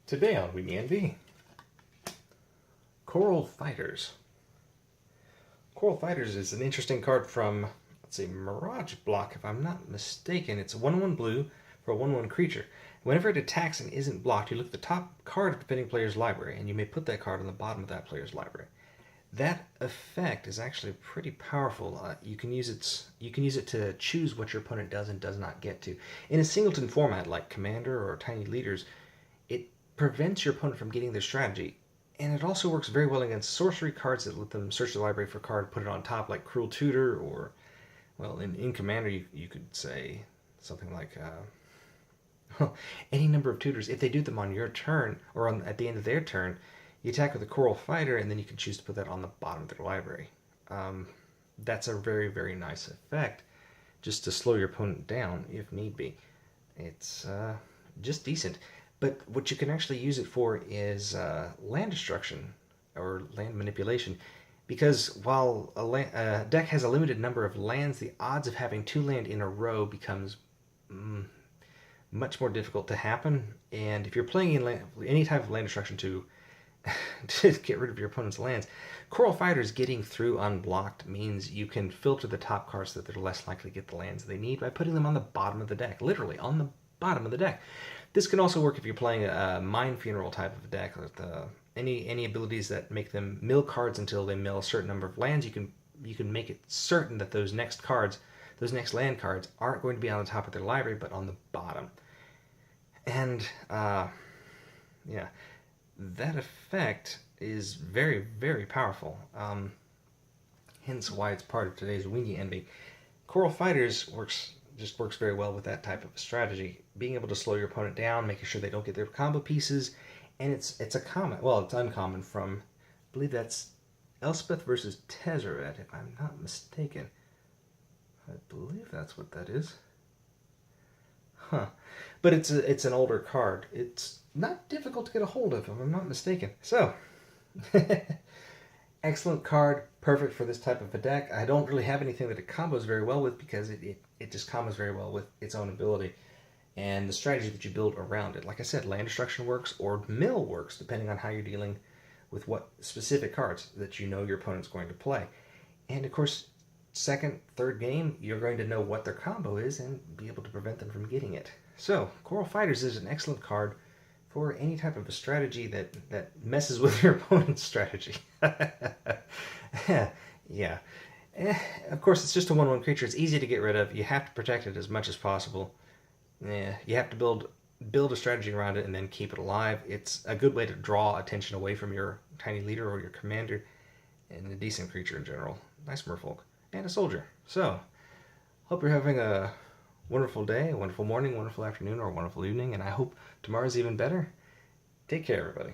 Today on Weenie and Coral Fighters. Coral Fighters is an interesting card from, let's see, Mirage Block, if I'm not mistaken. It's a 1/1 blue for a 1/1 creature. Whenever it attacks and isn't blocked, you look at the top card of the defending player's library, and you may put that card on the bottom of that player's library. That effect is actually pretty powerful. You can use it to choose what your opponent does and does not get to. In a singleton format like Commander or Tiny Leaders, it prevents your opponent from getting their strategy. And it also works very well against sorcery cards that let them search the library for a card, put it on top, like Cruel Tutor, or, well, in Commander, you could say something like any number of tutors. If they do them on your turn, or at the end of their turn, you attack with a Coral Fighter, and then you can choose to put that on the bottom of their library. That's a very, very nice effect, just to slow your opponent down if need be. It's just decent. But what you can actually use it for is land destruction or land manipulation. Because while a deck has a limited number of lands, the odds of having 2 land in a row becomes much more difficult to happen. And if you're playing in any type of land destruction to get rid of your opponent's lands, Coral Fighters getting through unblocked means you can filter the top cards so that they're less likely to get the lands they need by putting them on the bottom of the deck. Literally, on the bottom of the deck. This can also work if you're playing a Mind Funeral type of deck with any abilities that make them mill cards until they mill a certain number of lands. You can make it certain that those next land cards, aren't going to be on the top of their library, but on the bottom. And yeah, that effect is very, very powerful. Hence why it's part of today's Weenie Envy. Coral Fighters works very well with that type of a strategy. Being able to slow your opponent down, making sure they don't get their combo pieces, and it's a common, well, it's uncommon from, I believe that's Elspeth versus Tezzeret, if I'm not mistaken. I believe that's what that is. Huh. But it's an older card. It's not difficult to get a hold of, if I'm not mistaken. So, excellent card, perfect for this type of a deck. I don't really have anything that it combos very well with because it just combos very well with its own ability and the strategy that you build around it. Like I said, land destruction works or mill works depending on how you're dealing with what specific cards that you know your opponent's going to play. And of course, second, third game, you're going to know what their combo is and be able to prevent them from getting it. So, Coral Fighters is an excellent card for any type of a strategy that messes with your opponent's strategy. Yeah. Of course, it's just a 1/1 creature. It's easy to get rid of. You have to protect it as much as possible. You have to build a strategy around it and then keep it alive. It's a good way to draw attention away from your tiny leader or your commander, and a decent creature in general. Nice merfolk. And a soldier. So, hope you're having a wonderful day, a wonderful morning, wonderful afternoon, or a wonderful evening, and I hope tomorrow's even better. Take care, everybody.